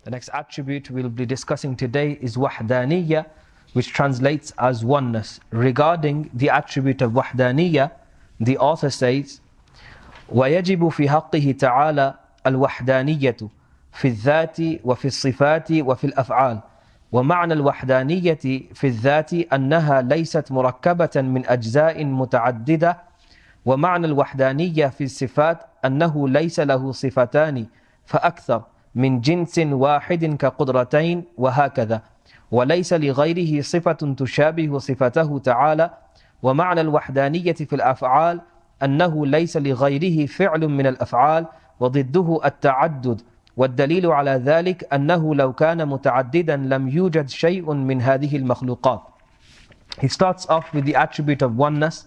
The next attribute we'll be discussing today is Wahdaniyyah, which translates as oneness. Regarding the attribute of Wahdaniyyah, the author says, وَيَجِبُ فِي حَقِّهِ تَعَالَى الْوَحْدَانِيَّةُ فِي الذَّاتِ وَفِي الصِّفَاتِ وَفِي الْأَفْعَالِ ومعنى الوحدانية في الذات أنها ليست مركبة من أجزاء متعددة ومعنى الوحدانية في الصفات أنه ليس له صفتان فأكثر من جنس واحد كقدرتين وهكذا وليس لغيره صفة تشابه صفته تعالى ومعنى الوحدانية في الأفعال أنه ليس لغيره فعل من الأفعال وضده التعدد والدليل على ذلك أنه لو كان متعددا لم يوجد شيء من هذه المخلوقات. He starts off with the attribute of oneness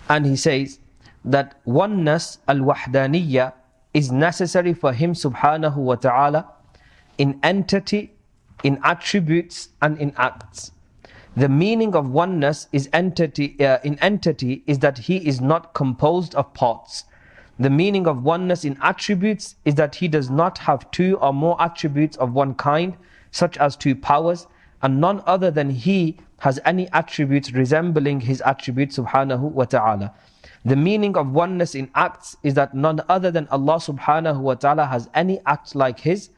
and he says that oneness, al-wahdaniyya, is necessary for him subhanahu wa ta'ala in entity, in attributes and in acts. The meaning of oneness is in entity is that he is not composed of parts. The meaning of oneness in attributes is that he does not have two or more attributes of one kind, such as two powers, and none other than he has any attributes resembling his attributes subhanahu wa ta'ala. The meaning of oneness in acts is that none other than Allah subhanahu wa ta'ala has any act like his.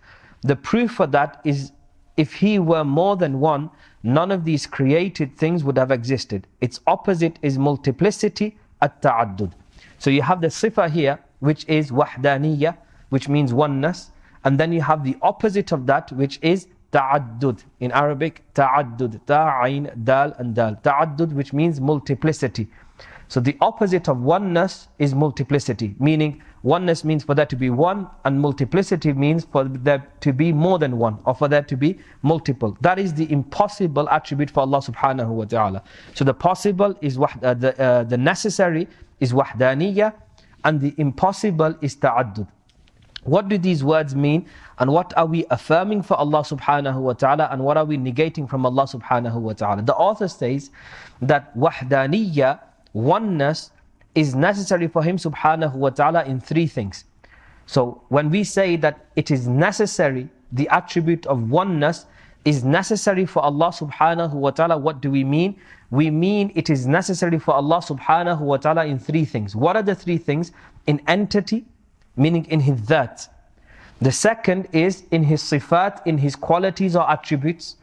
The proof for that is if he were more than one, none of these created things would have existed. Its opposite is multiplicity, at-ta'addud. So you have the sifa here, which is wahdaniyyah, which means oneness. And then you have the opposite of that, which is ta'addud. In Arabic, ta'addud, ta'ayn, dal and dal. Ta'addud, which means multiplicity. So the opposite of oneness is multiplicity, meaning oneness means for there to be one, and multiplicity means for there to be more than one, or for there to be multiple. That is the impossible attribute for Allah subhanahu wa ta'ala. So the possible is the necessary is wahdaniyyah, and the impossible is ta'addud. What do these words mean, and what are we affirming for Allah subhanahu wa ta'ala, and what are we negating from Allah subhanahu wa ta'ala? The author says that wahdaniyyah, oneness, is necessary for him subhanahu wa ta'ala in three things. So when we say that it is necessary, the attribute of oneness is necessary for Allah subhanahu wa ta'ala, what do we mean? We mean it is necessary for Allah subhanahu wa ta'ala in three things. What are the three things? In entity, meaning in his dhat. The second is in his sifat, in his qualities or attributes.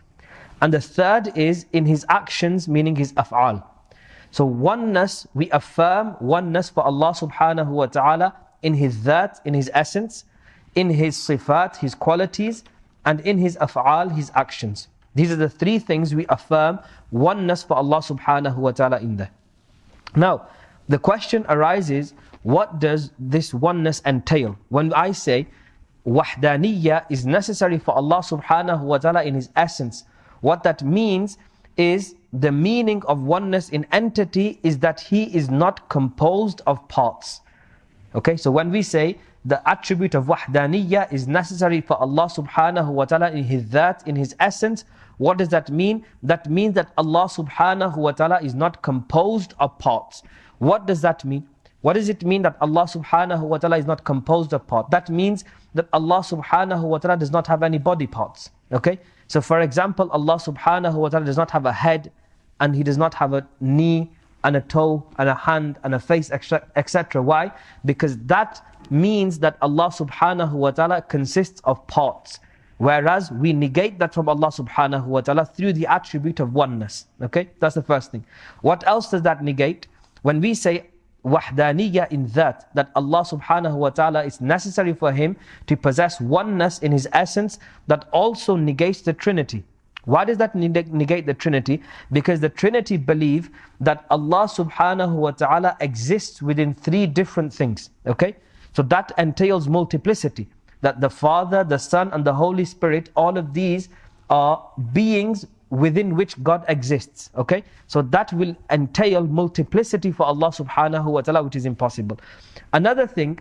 And the third is in his actions, meaning his af'al. So oneness, we affirm oneness for Allah subhanahu wa ta'ala in his dhat, in his essence, in his sifat, his qualities, and in his af'al, his actions. These are the three things we affirm oneness for Allah subhanahu wa ta'ala in there. Now, the question arises, what does this oneness entail? When I say wahdaniyyah is necessary for Allah subhanahu wa ta'ala in his essence, what that means is the meaning of oneness in entity is that he is not composed of parts. Okay, so when we say the attribute of wahdaniyyah is necessary for Allah subhanahu wa ta'ala in his dhat, in his essence, what does that mean? That means that Allah subhanahu wa ta'ala is not composed of parts. What does that mean? What does it mean that Allah subhanahu wa ta'ala is not composed of parts? That means that Allah subhanahu wa ta'ala does not have any body parts. Okay? So for example, Allah subhanahu wa ta'ala does not have a head, and he does not have a knee, and a toe, and a hand, and a face, etc. Why? Because that means that Allah subhanahu wa ta'ala consists of parts. Whereas we negate that from Allah subhanahu wa ta'ala through the attribute of oneness. Okay, that's the first thing. What else does that negate? When we say wahdaniyyah in that Allah subhanahu wa ta'ala is necessary for him to possess oneness in his essence, that also negates the Trinity. Why does that negate the Trinity? Because the Trinity believe that Allah subhanahu wa ta'ala exists within three different things. Okay, so that entails multiplicity. That the Father, the Son and the Holy Spirit, all of these are beings within which God exists. Okay, so that will entail multiplicity for Allah subhanahu wa ta'ala, which is impossible. Another thing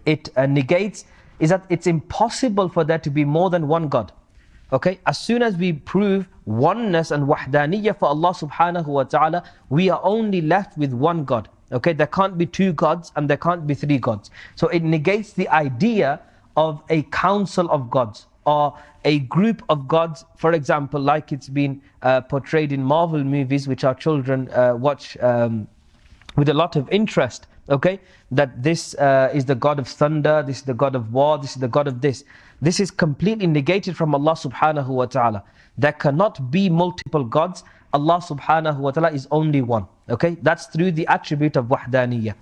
it negates is that it's impossible for there to be more than one God. Okay, as soon as we prove oneness and wahdaniyyah for Allah subhanahu wa ta'ala, we are only left with one God. Okay, there can't be two gods and there can't be three gods. So it negates the idea of a council of gods. or a group of gods, for example, like it's been portrayed in Marvel movies, which our children watch with a lot of interest, okay? That this is the God of thunder, this is the God of war, this is the God of this. This is completely negated from Allah subhanahu wa ta'ala. There cannot be multiple gods. Allah subhanahu wa ta'ala is only one. Okay, that's through the attribute of Wahdaniyyah.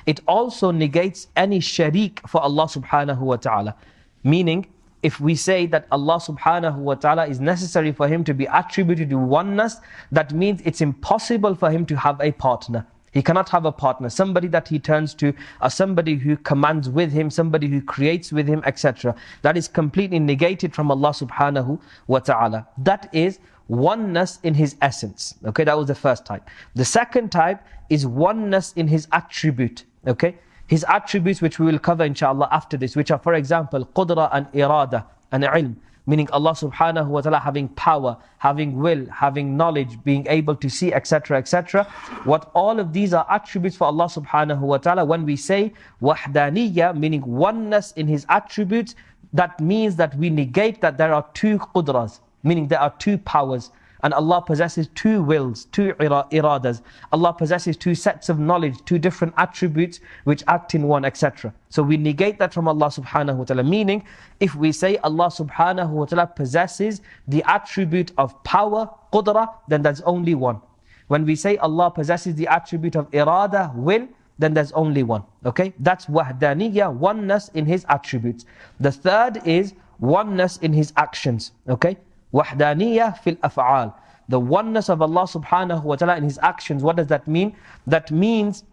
It also negates any sharik for Allah subhanahu wa ta'ala. Meaning, if we say that Allah subhanahu wa ta'ala is necessary for Him to be attributed to oneness, that means it's impossible for Him to have a partner. He cannot have a partner, somebody that He turns to, or somebody who commands with Him, somebody who creates with Him, etc. That is completely negated from Allah subhanahu wa ta'ala. That is oneness in His essence. Okay, that was the first type. The second type is oneness in His attribute. Okay, His attributes, which we will cover inshallah after this, which are, for example, Qudrah and irada and ilm, meaning Allah subhanahu wa ta'ala having power, having will, having knowledge, being able to see, etc., etc. What all of these are attributes for Allah subhanahu wa ta'ala. When we say Wahdaniyyah, meaning oneness in His attributes, that means that we negate that there are two Qudrahs, meaning there are two powers, and Allah possesses two wills, two iradas. Allah possesses two sets of knowledge, two different attributes which act in one, etc. So we negate that from Allah subhanahu wa ta'ala. Meaning, if we say Allah subhanahu wa ta'ala possesses the attribute of power, Qudrah, then there's only one. When we say Allah possesses the attribute of irada, will, then there's only one. Okay, that's Wahdaniyyah, oneness in His attributes. The third is oneness in His actions. Okay, Wahdaniyyah fil af'al, the oneness of Allah subhanahu wa ta'ala in His actions. What does that mean? That means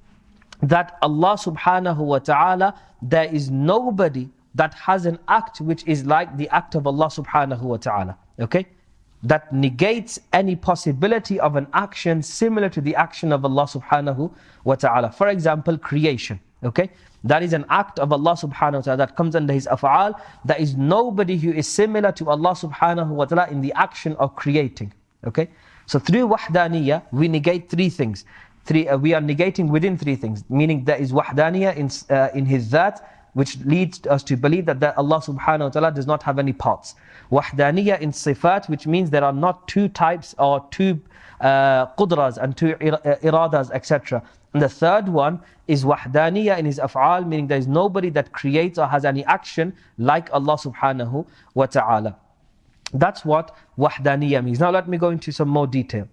that Allah subhanahu wa ta'ala, there is nobody that has an act which is like the act of Allah subhanahu wa ta'ala. Okay, that negates any possibility of an action similar to the action of Allah subhanahu wa ta'ala. For example, creation. Okay, that is an act of Allah subhanahu wa ta'ala that comes under His af'al. There is nobody who is similar to Allah subhanahu wa ta'ala in the action of creating. Okay, so through Wahdaniyyah we negate three things. We are negating within three things, meaning there is Wahdaniyyah in His dhat, which leads us to believe that Allah subhanahu wa ta'ala does not have any parts. Wahdaniyyah in sifat, which means there are not two types or two qudrahs and two iradas, etc. And the third one is Wahdaniyyah in His af'al, meaning there is nobody that creates or has any action like Allah subhanahu wa ta'ala. That's what Wahdaniyyah means. Now let me go into some more detail.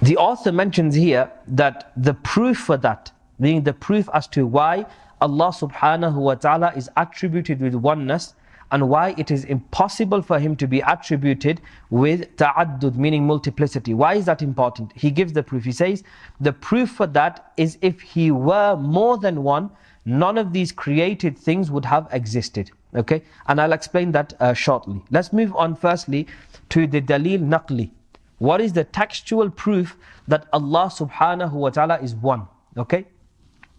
The author mentions here that the proof for that, meaning the proof as to why Allah subhanahu wa ta'ala is attributed with oneness, and why it is impossible for Him to be attributed with ta'addud, meaning multiplicity. Why is that important? He gives the proof. He says, the proof for that is if He were more than one, none of these created things would have existed. Okay, and I'll explain that shortly. Let's move on firstly to the dalil naqli. What is the textual proof that Allah subhanahu wa ta'ala is one? Okay,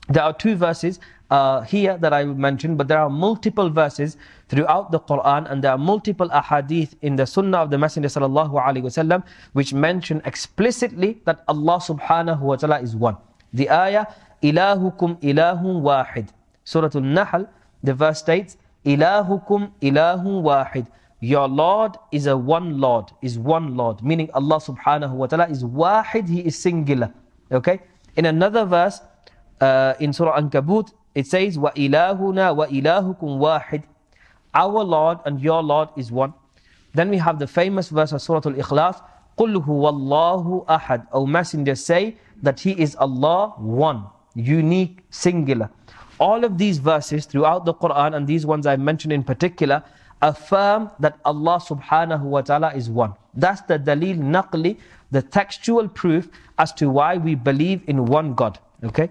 there are two verses here that I will mention, but there are multiple verses throughout the Quran, and there are multiple ahadith in the Sunnah of the Messenger sallallahu alaihi wasallam which mention explicitly that Allah subhanahu wa ta'ala is one. The ayah, ilahukum ilahun wahid. Surah Al-Nahl, the verse states, ilahukum ilahun wahid. Your Lord is a one Lord, is one Lord, meaning Allah subhanahu wa ta'ala is wahid, He is singular. Okay, in another verse in Surah Ankabut, it says, wa ilahuna wa ilahukum wahid. Our Lord and your Lord is one. Then we have the famous verse of Surah Al-Ikhlas, قُلْ هُوَ اللَّهُ أَحَدٌ. O Messenger, say that He is Allah, one, unique, singular. All of these verses throughout the Quran, and these ones I mentioned in particular, affirm that Allah subhanahu wa ta'ala is one. That's the dalil naqli, the textual proof as to why we believe in one God. Okay,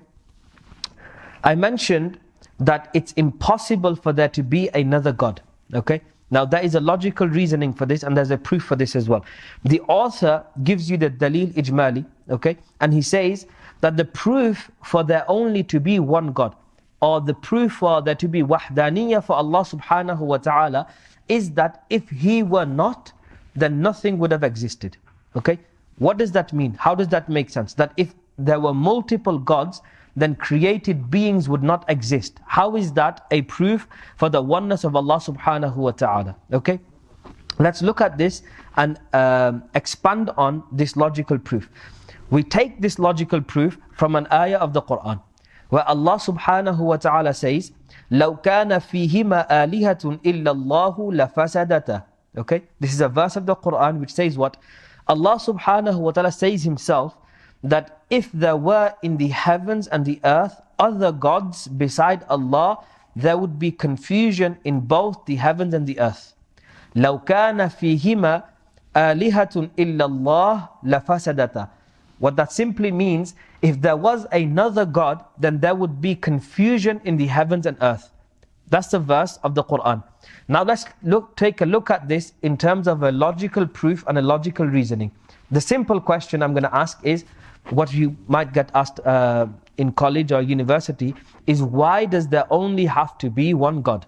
I mentioned that it's impossible for there to be another God. Okay, now there is a logical reasoning for this, and there's a proof for this as well. The author gives you the dalil ijmali, okay, and he says that the proof for there only to be one God, or the proof for there to be Wahdaniyyah for Allah subhanahu wa ta'ala, is that if He were not, then nothing would have existed. Okay, what does that mean? How does that make sense? That if there were multiple gods, then created beings would not exist. How is that a proof for the oneness of Allah subhanahu wa ta'ala? Okay, let's look at this and expand on this logical proof. We take this logical proof from an ayah of the Quran, where Allah subhanahu wa ta'ala says, لَوْ كَانَ فِيهِمَا آلِهَةٌ إِلَّا اللَّهُ لَفَسَدَتَا. Okay, this is a verse of the Quran which says what? Allah subhanahu wa ta'ala says himself that if there were in the heavens and the earth other gods beside Allah, there would be confusion in both the heavens and the earth. لَوْ كَانَ فِيهِمَا آلِهَةٌ إِلَّا اللَّهُ لَفَسَدَتَا. What that simply means, if there was another God, then there would be confusion in the heavens and earth. That's the verse of the Quran. Now let's take a look at this in terms of a logical proof and a logical reasoning. The simple question I'm going to ask is, what you might get asked in college or university, is why does there only have to be one God?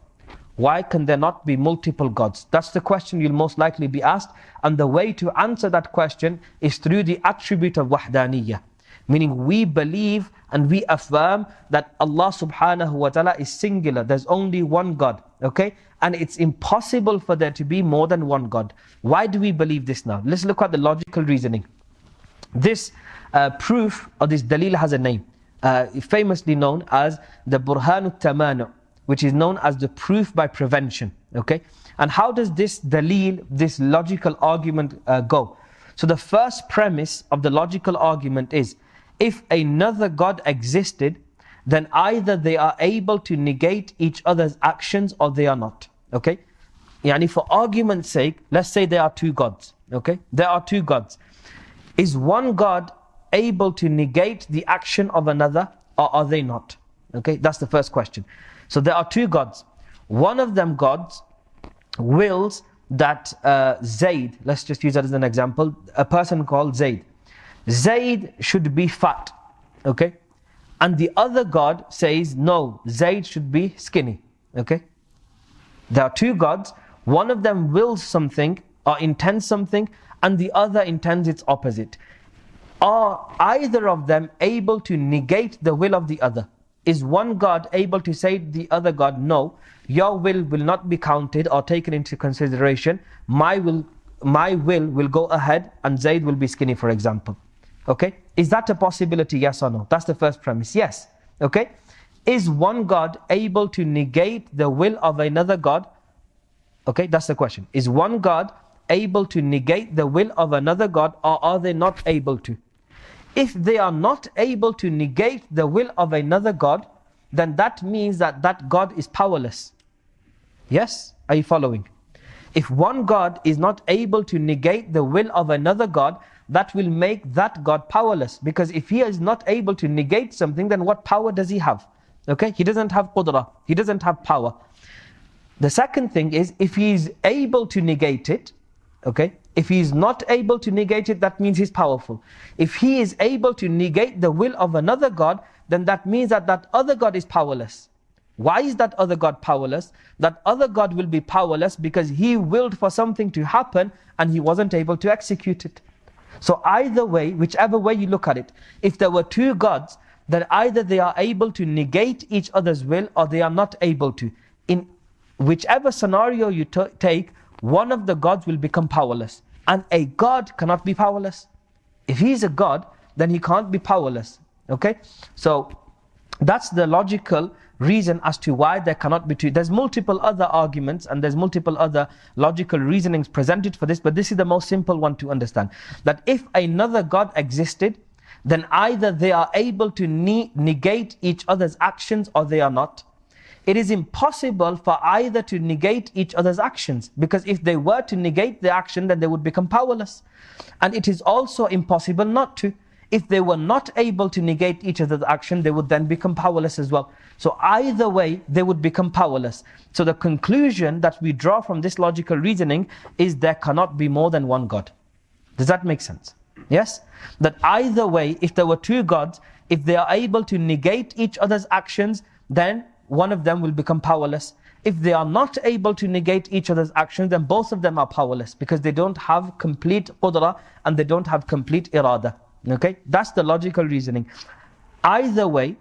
Why can there not be multiple gods? That's the question you'll most likely be asked. And the way to answer that question is through the attribute of Wahdaniyyah. Meaning we believe and we affirm that Allah subhanahu wa ta'ala is singular. There's only one God. Okay? And it's impossible for there to be more than one God. Why do we believe this now? Let's look at the logical reasoning. This proof or this dalil has a name. Famously known as the Burhanut Tamanu, which is known as the proof by prevention. Okay? And how does this dalil, this logical argument go? So the first premise of the logical argument is, if another God existed, then either they are able to negate each other's actions or they are not. Okay? Yani for argument's sake, let's say there are two gods. Okay? There are two gods. Is one God able to negate the action of another, or are they not? Okay? That's the first question. So there are two gods. One of them gods wills that Zayd, let's just use that as an example, a person called Zayd. Zayd should be fat. Okay? And the other God says, no, Zayd should be skinny. Okay? There are two gods. One of them wills something or intends something, and the other intends its opposite. Are either of them able to negate the will of the other? Is one God able to say to the other God, no, your will not be counted or taken into consideration. My will will go ahead and Zayd will be skinny, for example. Okay? Is that a possibility, yes or no? That's the first premise. Yes. Okay? Is one God able to negate the will of another God? Okay, that's the question. Is one God able to negate the will of another God, or are they not able to? If they are not able to negate the will of another God, then that means that that God is powerless. Yes? Are you following? If one God is not able to negate the will of another God, that will make that God powerless. Because if he is not able to negate something, then what power does he have? Okay? He doesn't have Qudrah. He doesn't have power. The second thing is, if he is able to negate it, okay? If he is not able to negate it, that means he's powerful. If he is able to negate the will of another God, then that means that that other God is powerless. Why is that other God powerless? That other God will be powerless because he willed for something to happen and he wasn't able to execute it. So either way, whichever way you look at it, if there were two gods, then either they are able to negate each other's will or they are not able to. In whichever scenario you take, one of the gods will become powerless. And a God cannot be powerless. If he is a God, then he can't be powerless. Okay? So that's the logical reason as to why there cannot be two. There's multiple other arguments and there's multiple other logical reasonings presented for this, but this is the most simple one to understand. That if another God existed, then either they are able to negate each other's actions or they are not. It is impossible for either to negate each other's actions, because if they were to negate the action, then they would become powerless. And it is also impossible not to. If they were not able to negate each other's action, they would then become powerless as well. So either way, they would become powerless. So the conclusion that we draw from this logical reasoning is there cannot be more than one God. Does that make sense? Yes? That either way, if there were two gods, if they are able to negate each other's actions, then one of them will become powerless. If they are not able to negate each other's actions, then both of them are powerless, because they don't have complete Qudrah and they don't have complete irada. Okay? That's the logical reasoning. Either way,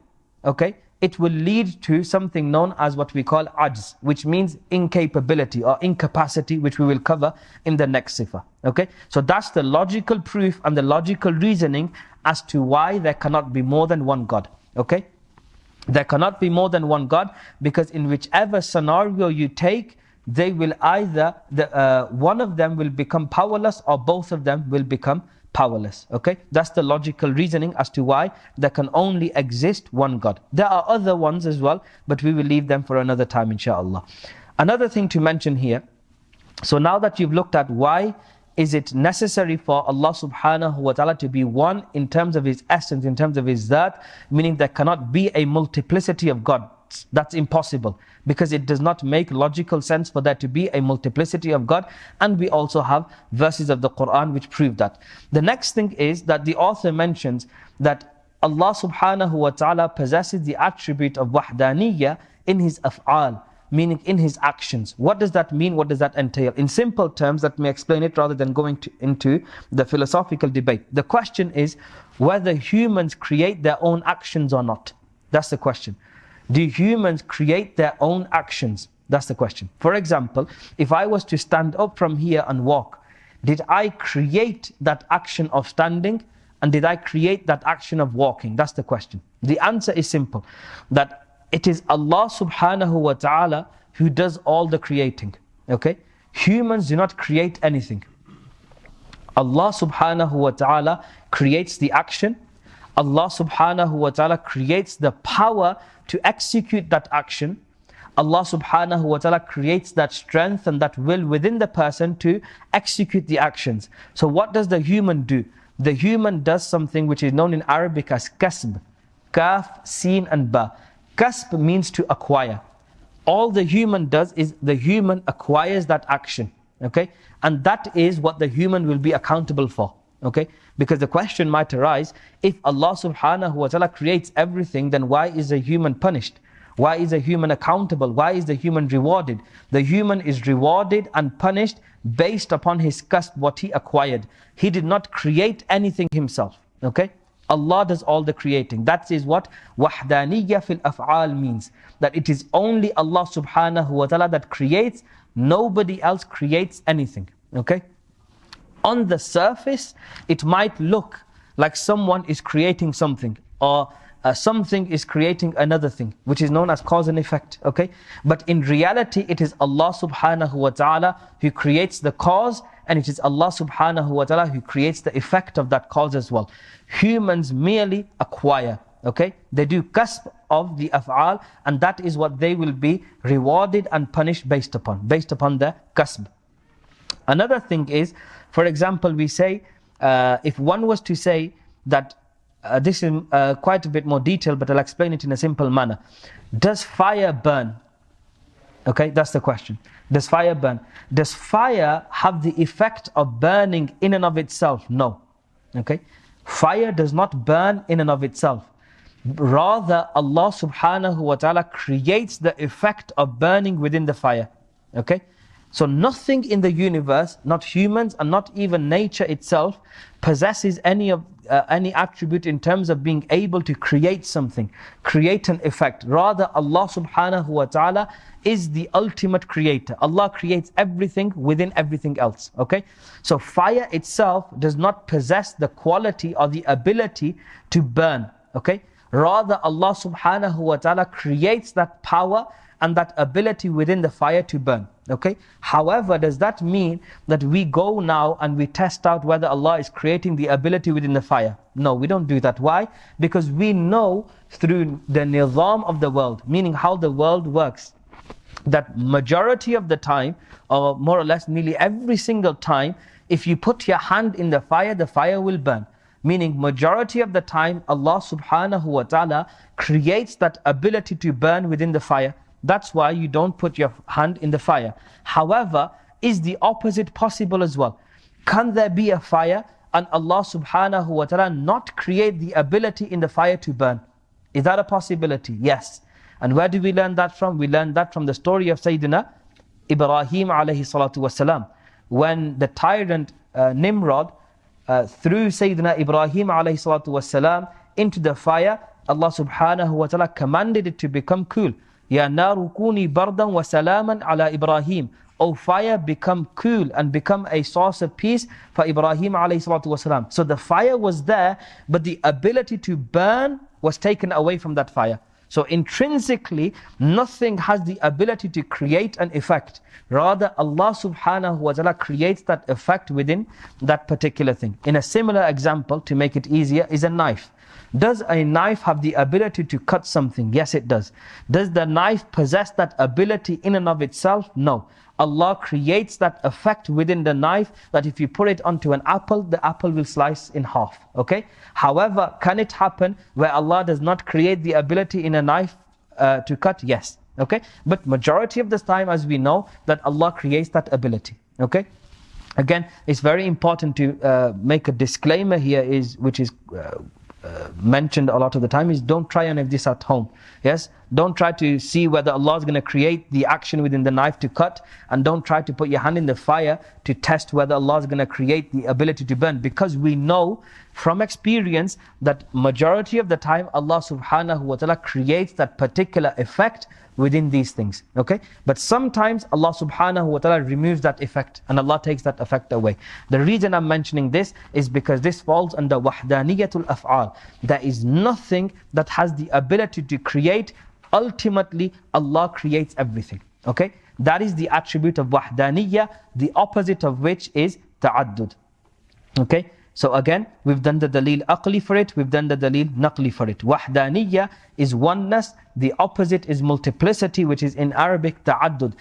okay, it will lead to something known as what we call ajz, which means incapability or incapacity, which we will cover in the next sifat. Okay, so that's the logical proof and the logical reasoning as to why there cannot be more than one God. Okay, there cannot be more than one God, because in whichever scenario you take, they will either, one of them will become powerless or both of them will become powerless. Okay, that's the logical reasoning as to why there can only exist one God. There are other ones as well, but we will leave them for another time, inshallah. Another thing to mention here, so now that you've looked at why is it necessary for Allah subhanahu wa ta'ala to be one in terms of His essence, in terms of His dhat, meaning there cannot be a multiplicity of gods. That's impossible, because it does not make logical sense for there to be a multiplicity of God, and we also have verses of the Quran which prove that. The next thing is that the author mentions that Allah subhanahu wa ta'ala possesses the attribute of Wahdaniyyah in His af'al, meaning in His actions. What does that mean? What does that entail? In simple terms, let me explain it rather than going into the philosophical debate. The question is whether humans create their own actions or not. That's the question. Do humans create their own actions? That's the question. For example, if I was to stand up from here and walk, did I create that action of standing? And did I create that action of walking? That's the question. The answer is simple, that it is Allah subhanahu wa ta'ala who does all the creating. Okay? Humans do not create anything. Allah subhanahu wa ta'ala creates the action. Allah subhanahu wa ta'ala creates the power to execute that action. Allah subhanahu wa ta'ala creates that strength and that will within the person to execute the actions. So what does the human do? The human does something which is known in Arabic as kasb. Kaf, sin and ba. Kasb means to acquire. All the human does is the human acquires that action. Okay? And that is what the human will be accountable for. Okay? Because the question might arise, if Allah subhanahu wa ta'ala creates everything, then why is a human punished? Why is a human accountable? Why is the human rewarded? The human is rewarded and punished based upon his kasb, what he acquired. He did not create anything himself. Okay? Allah does all the creating. That is what Wahdaniyyah fil af'al means. That it is only Allah subhanahu wa ta'ala that creates, nobody else creates anything. Okay? On the surface, it might look like someone is creating something, or something is creating another thing, which is known as cause and effect. Okay? But in reality, it is Allah subhanahu wa ta'ala who creates the cause, and it is Allah subhanahu wa ta'ala who creates the effect of that cause as well. Humans merely acquire. Okay? They do kasb of the af'al, and that is what they will be rewarded and punished based upon their kasb. Another thing is, for example, we say, if one was to say that, this is quite a bit more detailed, but I'll explain it in a simple manner. Does fire burn? Okay, that's the question. Does fire burn? Does fire have the effect of burning in and of itself? No. Okay, fire does not burn in and of itself. Rather, Allah subhanahu wa ta'ala creates the effect of burning within the fire. Okay? So nothing in the universe, not humans and not even nature itself, possesses any attribute in terms of being able to create something, create an effect. Rather, Allah subhanahu wa ta'ala is the ultimate creator. Allah creates everything within everything else. Okay? So fire itself does not possess the quality or the ability to burn. Okay? Rather, Allah subhanahu wa ta'ala creates that power and that ability within the fire to burn. Okay? However, does that mean that we go now and we test out whether Allah is creating the ability within the fire? No, we don't do that. Why? Because we know through the nizam of the world, meaning how the world works, that majority of the time, or more or less nearly every single time, if you put your hand in the fire will burn. Meaning majority of the time, Allah subhanahu wa ta'ala creates that ability to burn within the fire. That's why you don't put your hand in the fire. However, is the opposite possible as well? Can there be a fire and Allah subhanahu wa ta'ala not create the ability in the fire to burn? Is that a possibility? Yes. And where do we learn that from? We learn that from the story of Sayyidina Ibrahim alayhi salatu wasalam. When the tyrant Nimrod threw Sayyidina Ibrahim alayhi salatu wasalam into the fire, Allah subhanahu wa ta'ala commanded it to become cool. Ya naru kuni bardan wa salaman ala Ibrahim. O fire, become cool and become a source of peace for Ibrahim alayhi salatu wasalam. So the fire was there, but the ability to burn was taken away from that fire. So intrinsically, nothing has the ability to create an effect. Rather, Allah subhanahu wa ta'ala creates that effect within that particular thing. In a similar example, to make it easier, is a knife. Does a knife have the ability to cut something? Yes, it does. Does the knife possess that ability in and of itself? No. Allah creates that effect within the knife that if you put it onto an apple, the apple will slice in half. Okay? However, can it happen where Allah does not create the ability in a knife to cut? Yes. Okay? But majority of the time, as we know, that Allah creates that ability. Okay? Again, it's very important to make a disclaimer here, which is mentioned a lot of the time, is don't try any of this at home. Yes, don't try to see whether Allah is going to create the action within the knife to cut, and don't try to put your hand in the fire to test whether Allah is going to create the ability to burn, because we know from experience that majority of the time Allah subhanahu wa ta'ala creates that particular effect within these things. Okay, but sometimes Allah subhanahu wa ta'ala removes that effect and Allah takes that effect away. The reason I'm mentioning this is because this falls under Wahdaniyyatul Af'al. There is nothing that has the ability to create. Ultimately, Allah creates everything. Okay, that is the attribute of Wahdaniyyah, the opposite of which is Ta'addud. Okay, so again, we've done the dalil aqli for it, we've done the dalil naqli for it. Wahdaniyyah is oneness, the opposite is multiplicity, which is in Arabic ta'addud.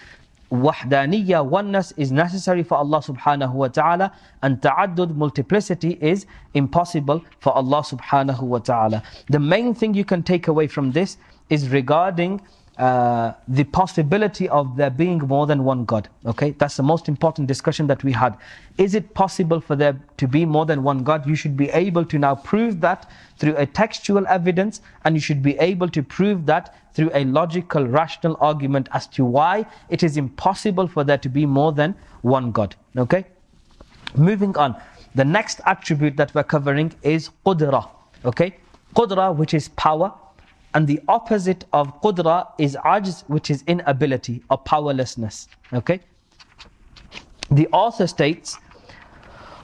Wahdaniyyah, oneness, is necessary for Allah subhanahu wa ta'ala, and ta'addud, multiplicity, is impossible for Allah subhanahu wa ta'ala. The main thing you can take away from this is regarding the possibility of there being more than one God. Okay, that's the most important discussion that we had. Is it possible for there to be more than one God? You should be able to now prove that through a textual evidence, and you should be able to prove that through a logical, rational argument as to why it is impossible for there to be more than one God. Okay, moving on. The next attribute that we're covering is Qudrah. Okay, Qudrah, which is power. And the opposite of Qudrah is Ajz, which is inability or powerlessness. Okay? The author states,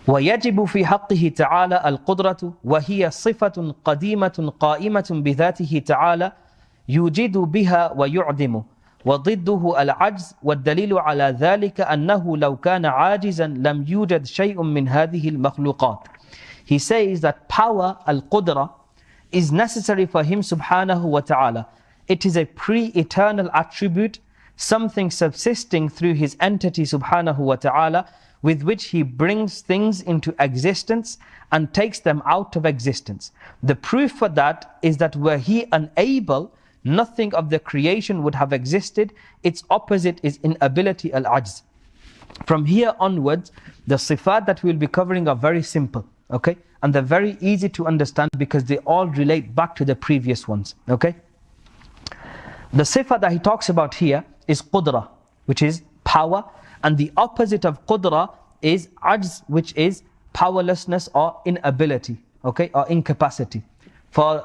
وَيَجِبُ فِي حَقِّهِ تَعَالَى الْقُدْرَةُ وَهِيَ صِفَةٌ قَدِيمَةٌ بِذَاتِهِ تَعَالَى يُوجِدُ بِهَا وَيُعْدِمُ وضده العجز والدليل على ذلك أنه لو كان عاجزا لم يوجد شيء من هذه المخلوقات. He says that power, al-Qudrah, is necessary for Him subhanahu wa ta'ala. It is a pre-eternal attribute, something subsisting through His entity subhanahu wa ta'ala, with which He brings things into existence and takes them out of existence. The proof for that is that were He unable, nothing of the creation would have existed. Its opposite is inability, al-ajz. From here onwards, the sifat that we'll be covering are very simple. Okay, and they're very easy to understand because they all relate back to the previous ones. Okay, the sifat that he talks about here is Qudrah, which is power, and the opposite of Qudrah is Ajz, which is powerlessness or inability. Okay, or incapacity. For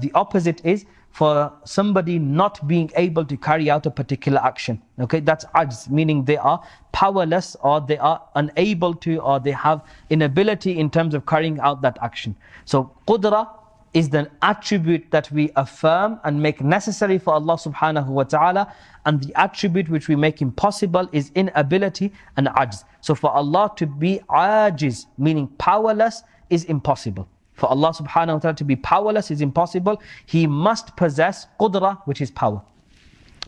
the opposite is for somebody not being able to carry out a particular action. Okay, that's Ajz, meaning they are powerless or they are unable to, or they have inability in terms of carrying out that action. So Qudrah is the attribute that we affirm and make necessary for Allah subhanahu wa ta'ala, and the attribute which we make impossible is inability and Ajz. So for Allah to be Ajiz, meaning powerless, is impossible. For Allah subhanahu wa ta'ala to be powerless is impossible. He must possess Qudrah, which is power.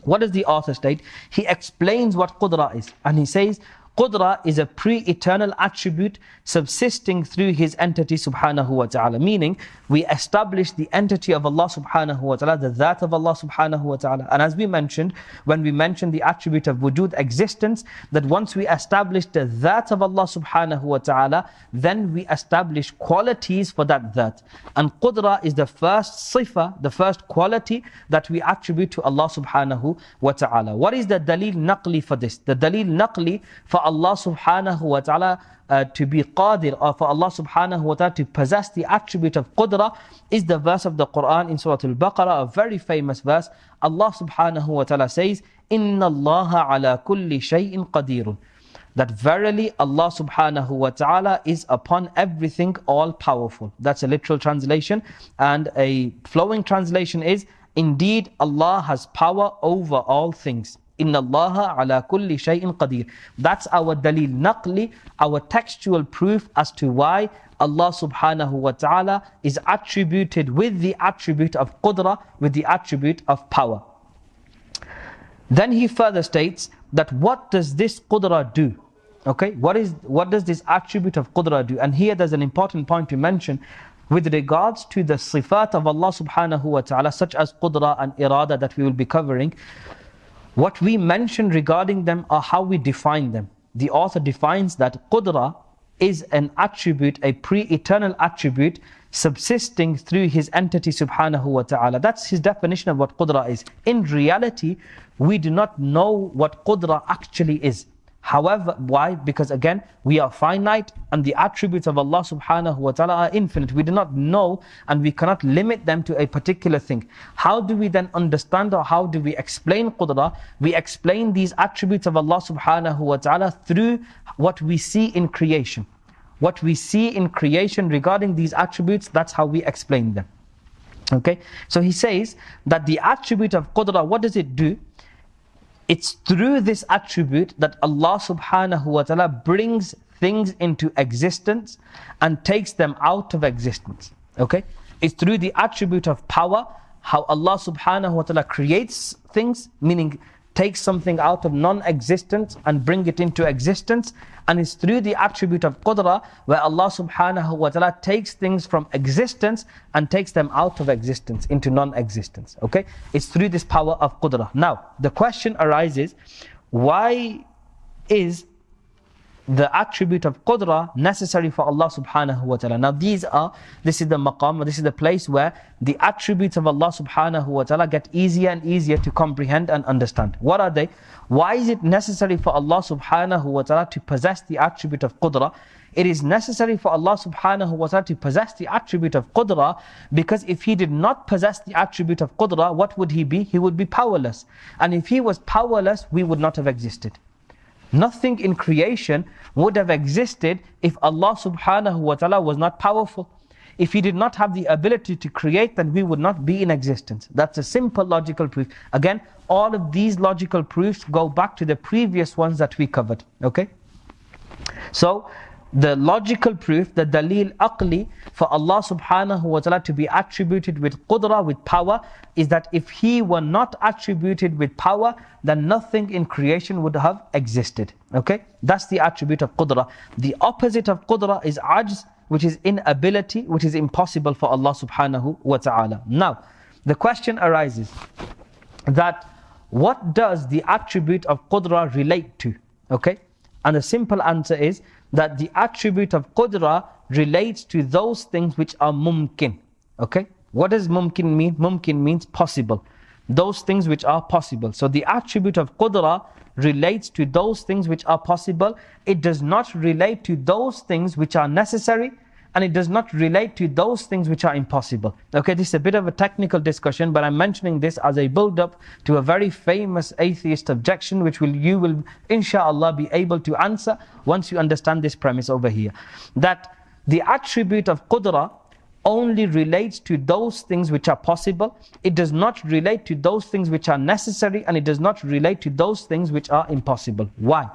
What does the author state? He explains what Qudrah is, and he says, Qudrah is a pre-eternal attribute subsisting through His entity subhanahu wa ta'ala. Meaning, we establish the entity of Allah subhanahu wa ta'ala, the that of Allah subhanahu wa ta'ala. And as we mentioned, when we mentioned the attribute of wujud, existence, that once we establish the that of Allah subhanahu wa ta'ala, then we establish qualities for that that. And Qudrah is the first sifa, the first quality that we attribute to Allah subhanahu wa ta'ala. What is the dalil naqli for this? The dalil naqli for Allah subhanahu wa ta'ala to be qadir, or for Allah subhanahu wa ta'ala to possess the attribute of Qudrah, is the verse of the Quran in Surah Al-Baqarah, a very famous verse. Allah subhanahu wa ta'ala says, Inna Allaha ala kulli shay'in qadirun. That verily Allah subhanahu wa ta'ala is upon everything all powerful. That's a literal translation, and a flowing translation is, indeed Allah has power over all things. Inna Allaha ala kulli shay'in qadir. That's our dalil naqli, our textual proof as to why Allah subhanahu wa ta'ala is attributed with the attribute of Qudrah, with the attribute of power. Then he further states that what does this Qudrah do? Okay, what does this attribute of Qudrah do? And here there's an important point to mention with regards to the sifat of Allah subhanahu wa ta'ala, such as Qudrah and Irada that we will be covering. What we mention regarding them are how we define them. The author defines that Qudrah is an attribute, a pre-eternal attribute, subsisting through His entity subhanahu wa ta'ala. That's his definition of what Qudrah is. In reality, we do not know what Qudrah actually is. However, why? Because again, we are finite and the attributes of Allah subhanahu wa ta'ala are infinite. We do not know and we cannot limit them to a particular thing. How do we then understand, or how do we explain Qudrah? We explain these attributes of Allah subhanahu wa ta'ala through what we see in creation. What we see in creation regarding these attributes, that's how we explain them. Okay, so he says that the attribute of Qudrah, what does it do? It's through this attribute that Allah subhanahu wa ta'ala brings things into existence and takes them out of existence. Okay? It's through the attribute of power, how Allah subhanahu wa ta'ala creates things, meaning takes something out of non-existence and bring it into existence. And it's through the attribute of Qudrah where Allah subhanahu wa ta'ala takes things from existence and takes them out of existence into non-existence. Okay? It's through this power of Qudrah. Now, the question arises, why is the attribute of Qudrah necessary for Allah subhanahu wa ta'ala? Now this is the maqam, this is the place where the attributes of Allah subhanahu wa ta'ala get easier and easier to comprehend and understand. What are they? Why is it necessary for Allah subhanahu wa ta'ala to possess the attribute of Qudrah? It is necessary for Allah subhanahu wa ta'ala to possess the attribute of Qudrah, because if He did not possess the attribute of Qudrah, what would He be? He would be powerless. And if He was powerless, we would not have existed. Nothing in creation would have existed if Allah subhanahu wa ta'ala was not powerful. If He did not have the ability to create, then we would not be in existence. That's a simple logical proof. Again, all of these logical proofs go back to the previous ones that we covered. Okay? So, the logical proof, the dalil aqli for Allah subhanahu wa ta'ala to be attributed with Qudrah, with power, is that if He were not attributed with power, then nothing in creation would have existed. Okay? That's the attribute of Qudrah. The opposite of Qudrah is ajz, which is inability, which is impossible for Allah subhanahu wa ta'ala. Now, the question arises that what does the attribute of Qudrah relate to? Okay? And the simple answer is that the attribute of Qudrah relates to those things which are mumkin. Okay? What does mumkin mean? Mumkin means possible. Those things which are possible. So the attribute of Qudrah relates to those things which are possible. It does not relate to those things which are necessary, and it does not relate to those things which are impossible. Okay, this is a bit of a technical discussion, but I'm mentioning this as a build-up to a very famous atheist objection, which you will inshaAllah be able to answer once you understand this premise over here. That the attribute of Qudrah only relates to those things which are possible. It does not relate to those things which are necessary, and it does not relate to those things which are impossible. Why?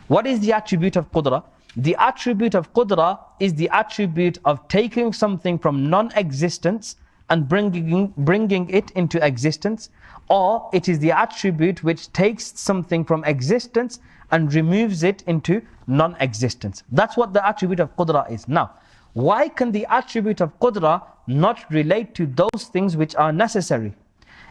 What is the attribute of Qudrah? The attribute of Qudrah is the attribute of taking something from non-existence and bringing it into existence, or it is the attribute which takes something from existence and removes it into non-existence. That's what the attribute of Qudrah is. Now, why can the attribute of Qudrah not relate to those things which are necessary?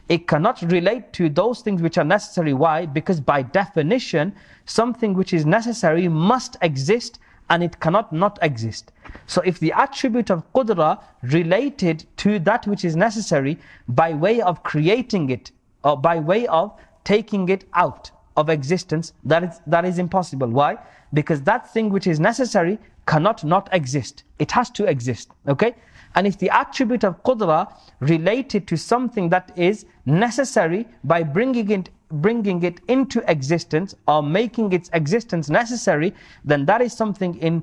It cannot relate to those things which are necessary. Why? Because by definition, something which is necessary must exist, and it cannot not exist. So if the attribute of Qudrah related to that which is necessary by way of creating it, or by way of taking it out of existence, that is impossible. Why? Because that thing which is necessary cannot not exist. It has to exist. Okay? And if the attribute of Qudrah related to something that is necessary by bringing it into existence or making its existence necessary, then that is something in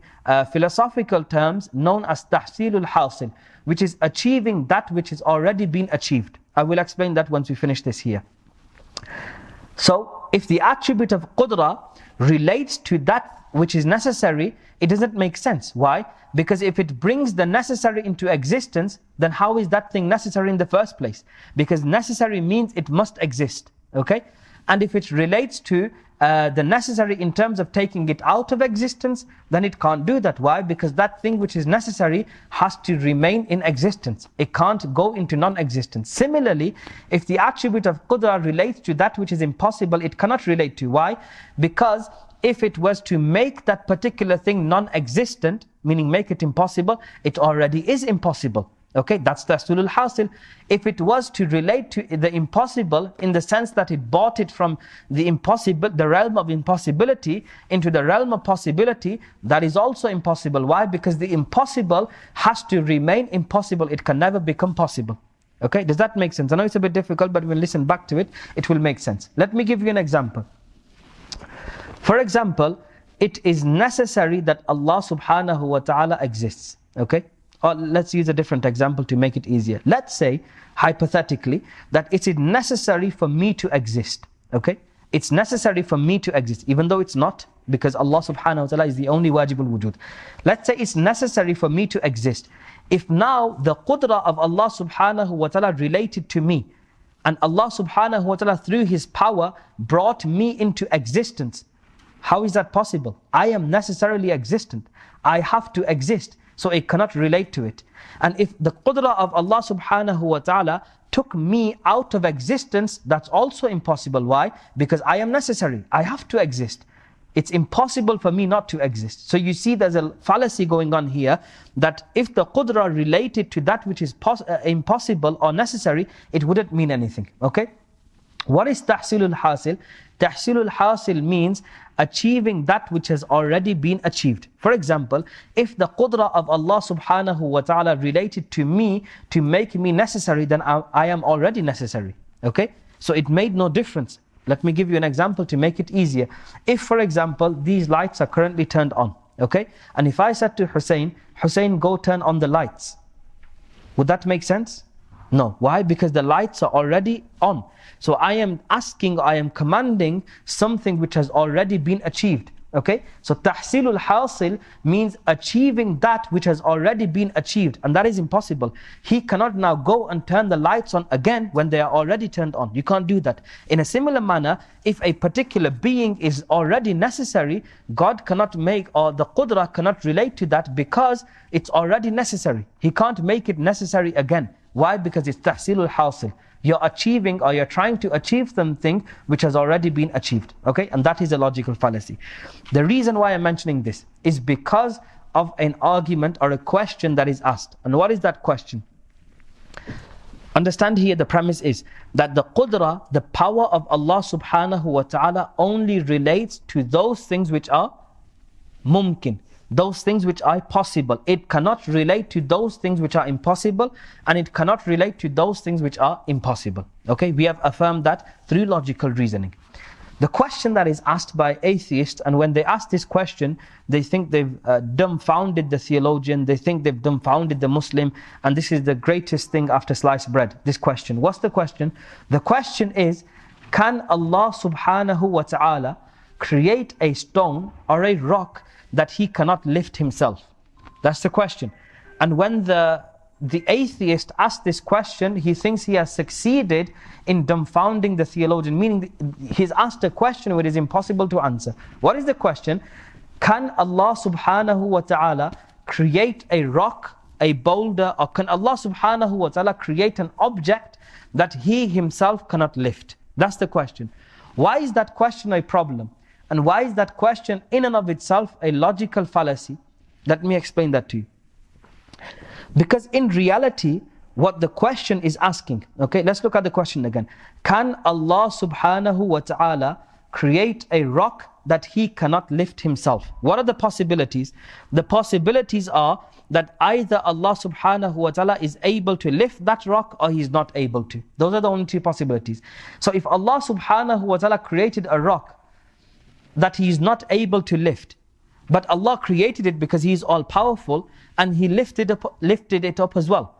philosophical terms known as tahsilul hasil, which is achieving that which has already been achieved. I will explain that once we finish this here. So, if the attribute of Qudrah relates to that which is necessary, it doesn't make sense. Why? Because if it brings the necessary into existence, then how is that thing necessary in the first place? Because necessary means it must exist. Okay? And if it relates to the necessary in terms of taking it out of existence, then it can't do that. Why? Because that thing which is necessary has to remain in existence. It can't go into non-existence. Similarly, if the attribute of Qudrah relates to that which is impossible, it cannot relate to. Why? Because if it was to make that particular thing non-existent, meaning make it impossible, it already is impossible. Okay, that's tahsilul hasil. If it was to relate to the impossible in the sense that it brought it from the impossible, the realm of impossibility into the realm of possibility, that is also impossible. Why? Because the impossible has to remain impossible. It can never become possible. Okay, does that make sense? I know it's a bit difficult, but when you listen back to it, it will make sense. Let me give you an example. For example, it is necessary that Allah subhanahu wa ta'ala exists. Okay? Or let's use a different example to make it easier. Let's say, hypothetically, that it is necessary for me to exist. Okay? It's necessary for me to exist, even though it's not, because Allah subhanahu wa ta'ala is the only wajibul wujud. Let's say it's necessary for me to exist. If now the Qudrah of Allah subhanahu wa ta'ala related to me, and Allah subhanahu wa ta'ala through His power brought me into existence, how is that possible? I am necessarily existent. I have to exist. So it cannot relate to it. And if the Qudrah of Allah subhanahu wa ta'ala took me out of existence, that's also impossible. Why? Because I am necessary. I have to exist. It's impossible for me not to exist. So you see there's a fallacy going on here, that if the Qudrah related to that which is impossible or necessary, it wouldn't mean anything. Okay? What is tahsilul hasil? Tahsilul hasil means achieving that which has already been achieved. For example, if the Qudrah of Allah subhanahu wa ta'ala related to me to make me necessary, then I am already necessary. Okay? So it made no difference. Let me give you an example to make it easier. If, for example, these lights are currently turned on, okay? And if I said to Hussein, Hussein, go turn on the lights, would that make sense? No. Why? Because the lights are already on. So I am asking, I am commanding something which has already been achieved. Okay? So tahsilul hasil means achieving that which has already been achieved. And that is impossible. He cannot now go and turn the lights on again when they are already turned on. You can't do that. In a similar manner, if a particular being is already necessary, God cannot make, or the Qudrah cannot relate to that because it's already necessary. He can't make it necessary again. Why? Because it's tahsilul hasil. You're achieving, or you're trying to achieve something which has already been achieved. Okay? And that is a logical fallacy. The reason why I'm mentioning this is because of an argument or a question that is asked. And what is that question? Understand here, the premise is that the Qudrah, the power of Allah subhanahu wa ta'ala, only relates to those things which are mumkin, those things which are possible. It cannot relate to those things which are impossible, and it cannot relate to those things which are impossible. Okay, we have affirmed that through logical reasoning. The question that is asked by atheists, and when they ask this question, they think they've dumbfounded the theologian, they think they've dumbfounded the Muslim, and this is the greatest thing after sliced bread, this question. What's the question? The question is, can Allah subhanahu wa ta'ala create a stone or a rock that He cannot lift Himself? That's the question. And when the atheist asks this question, he thinks he has succeeded in dumbfounding the theologian, meaning he's asked a question which is impossible to answer. What is the question? Can Allah subhanahu wa ta'ala create a rock, a boulder, or can Allah subhanahu wa ta'ala create an object that He Himself cannot lift? That's the question. Why is that question a problem? And why is that question in and of itself a logical fallacy? Let me explain that to you. Because in reality, what the question is asking, okay, let's look at the question again. Can Allah subhanahu wa ta'ala create a rock that he cannot lift himself. What are the possibilities? The possibilities are that either Allah subhanahu wa ta'ala is able to lift that rock or he's not able to. Those are the only two possibilities. So if Allah subhanahu wa ta'ala created a rock that he is not able to lift, but Allah created it because he is all powerful and he lifted it up as well,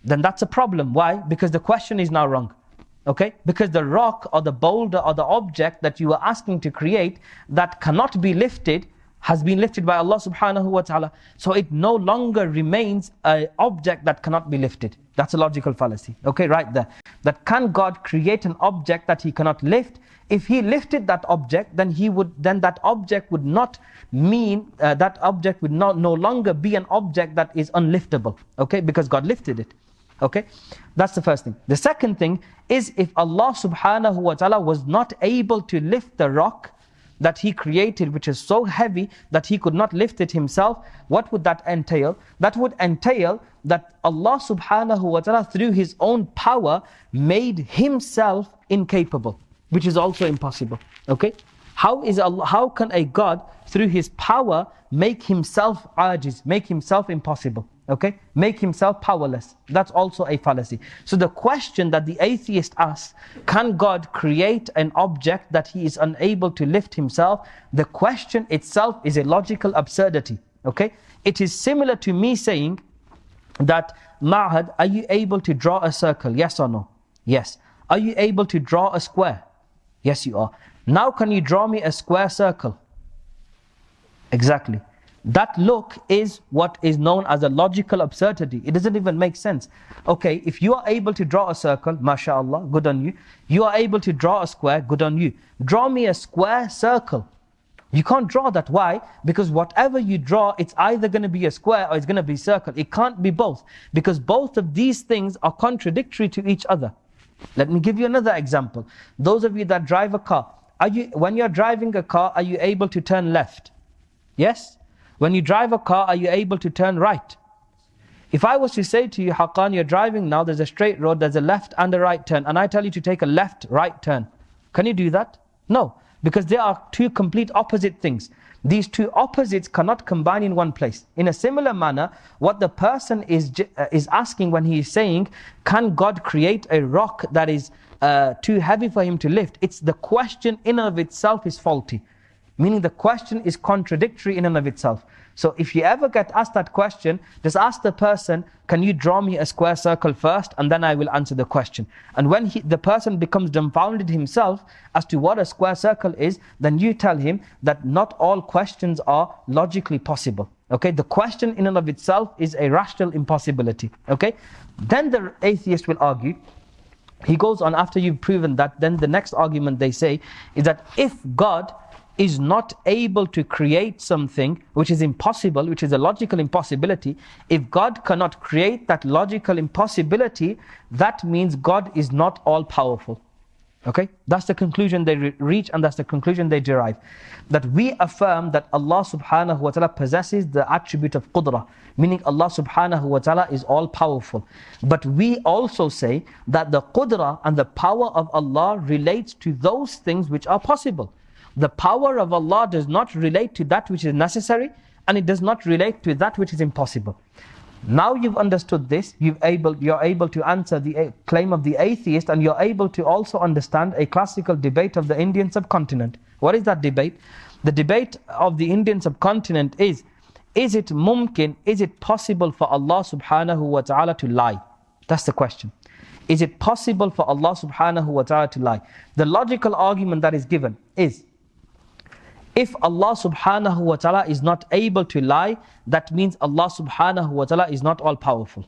then that's a problem. Why? Because the question is now wrong. Okay? Because the rock or the boulder or the object that you are asking to create that cannot be lifted has been lifted by Allah subhanahu wa ta'ala. So it no longer remains an object that cannot be lifted. That's a logical fallacy. Okay, right there. That can God create an object that he cannot lift? If he lifted that object, then that object would not mean, that object would no longer be an object that is unliftable. Okay, because God lifted it. Okay, that's the first thing. The second thing is, if Allah subhanahu wa ta'ala was not able to lift the rock that he created, which is so heavy that he could not lift it himself, what would that entail? That would entail that Allah subhanahu wa ta'ala through his own power made himself incapable, which is also impossible. Okay, how can a God through his power make himself ajiz, make himself impossible? Okay, make himself powerless. That's also a fallacy. So the question that the atheist asks, can God create an object that he is unable to lift himself? The question itself is a logical absurdity. Okay, it is similar to me saying that, Ma'had, are you able to draw a circle? Yes or no? Yes. Are you able to draw a square? Yes, you are. Now can you draw me a square circle? Exactly. That look is what is known as a logical absurdity. It doesn't even make sense. Okay, if you are able to draw a circle, mashallah, good on you. You are able to draw a square, good on you. Draw me a square circle. You can't draw that. Why? Because whatever you draw, it's either going to be a square or it's going to be a circle. It can't be both, because both of these things are contradictory to each other. Let me give you another example. Those of you that drive a car, when you're driving a car, are you able to turn left? Yes? When you drive a car, are you able to turn right? If I was to say to you, Haqqan, you're driving now, there's a straight road, there's a left and a right turn, and I tell you to take a left-right turn, can you do that? No, because there are two complete opposite things. These two opposites cannot combine in one place. In a similar manner, what the person is asking when he is saying, can God create a rock that is too heavy for him to lift? It's the question in and of itself is faulty. Meaning the question is contradictory in and of itself. So if you ever get asked that question, just ask the person, can you draw me a square circle first, and then I will answer the question. And when the person becomes dumbfounded himself as to what a square circle is, then you tell him that not all questions are logically possible. Okay, the question in and of itself is a rational impossibility. Okay, then the atheist will argue. He goes on, after you've proven that, then the next argument they say is that if God is not able to create something which is impossible, which is a logical impossibility, if God cannot create that logical impossibility, that means God is not all-powerful. Okay? That's the conclusion they reach, and that's the conclusion they derive. That we affirm that Allah subhanahu wa ta'ala possesses the attribute of Qudrah, meaning Allah subhanahu wa ta'ala is all-powerful. But we also say that the Qudrah and the power of Allah relates to those things which are possible. The power of Allah does not relate to that which is necessary, and it does not relate to that which is impossible. Now you've understood this, you're able to answer the claim of the atheist, and you're able to also understand a classical debate of the Indian subcontinent. What is that debate? The debate of the Indian subcontinent is it mumkin, is it possible for Allah subhanahu wa ta'ala to lie? That's the question. Is it possible for Allah subhanahu wa ta'ala to lie? The logical argument that is given is, if Allah subhanahu wa ta'ala is not able to lie, that means Allah subhanahu wa ta'ala is not all-powerful.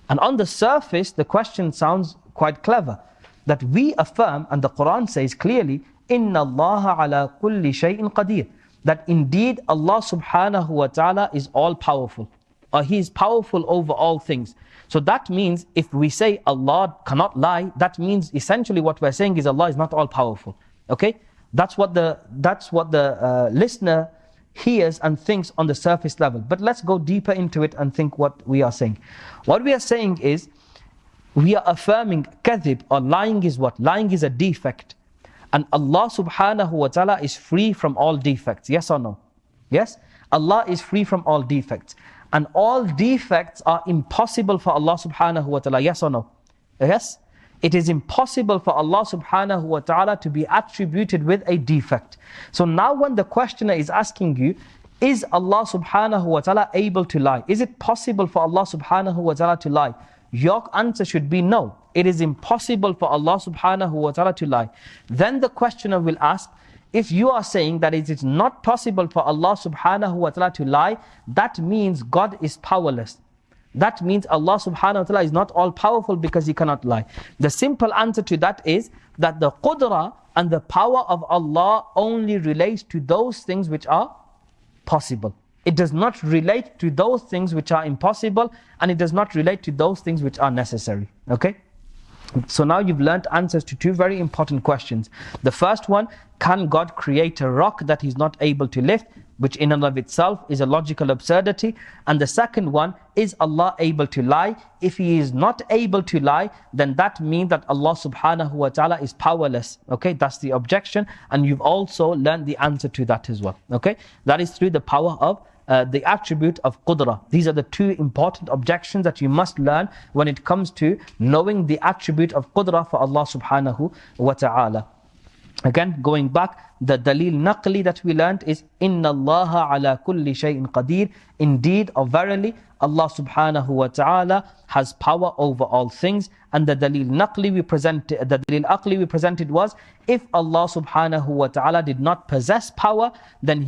And on the surface, the question sounds quite clever. That we affirm, and the Quran says clearly, إِنَّ اللَّهَ عَلَى كُلِّ شَيْءٍ قَدِيرٍ. That indeed Allah subhanahu wa ta'ala is all-powerful. Or He is powerful over all things. So that means, if we say Allah cannot lie, that means essentially what we're saying is Allah is not all-powerful. Okay? That's what the listener hears and thinks on the surface level. But let's go deeper into it and think what we are saying. What we are saying is, we are affirming kadhib, or lying is what? Lying is a defect. And Allah subhanahu wa ta'ala is free from all defects. Yes or no? Yes? Allah is free from all defects. And all defects are impossible for Allah subhanahu wa ta'ala. Yes or no? Yes? It is impossible for Allah subhanahu wa ta'ala to be attributed with a defect. So now when the questioner is asking you, is Allah subhanahu wa ta'ala able to lie? Is it possible for Allah subhanahu wa ta'ala to lie? Your answer should be no. It is impossible for Allah subhanahu wa ta'ala to lie. Then the questioner will ask, if you are saying that it is not possible for Allah subhanahu wa ta'ala to lie, that means God is powerless. That means Allah subhanahu wa ta'ala is not all powerful because He cannot lie. The simple answer to that is that the Qudrah and the power of Allah only relates to those things which are possible. It does not relate to those things which are impossible, and it does not relate to those things which are necessary. Okay? So now you've learnt answers to two very important questions. The first one, can God create a rock that He's not able to lift? Which in and of itself is a logical absurdity. And the second one, is Allah able to lie? If He is not able to lie, then that means that Allah subhanahu wa ta'ala is powerless. Okay, that's the objection. And you've also learned the answer to that as well. Okay, that is through the power of the attribute of Qudrah. These are the two important objections that you must learn when it comes to knowing the attribute of Qudrah for Allah subhanahu wa ta'ala. Again, going back, the dalil naqli that we learned is Inna Allaha ala kulli shay'in qadir. Indeed, or verily, Allah subhanahu wa ta'ala has power over all things. And the dalil naqli we presented, the dalil aqli we presented was, if Allah subhanahu wa ta'ala did not possess power, then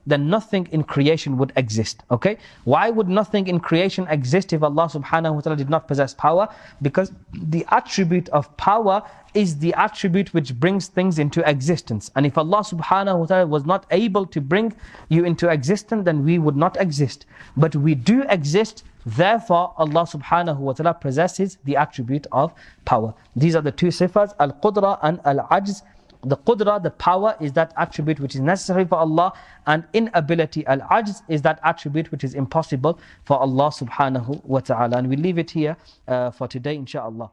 nothing in creation would exist. Okay? Why would nothing in creation exist if Allah subhanahu wa ta'ala did not possess power? Because the attribute of power is the attribute which brings things into existence. And if Allah subhanahu wa ta'ala was not able to bring you into existence, then we would not exist. But we do exist, therefore Allah subhanahu wa ta'ala possesses the attribute of power. These are the two sifats, al-Qudrah and al-Ajz. The Qudrah, the power, is that attribute which is necessary for Allah, and inability, al-Ajz, is that attribute which is impossible for Allah subhanahu wa ta'ala. And we leave it here for today, inshaAllah.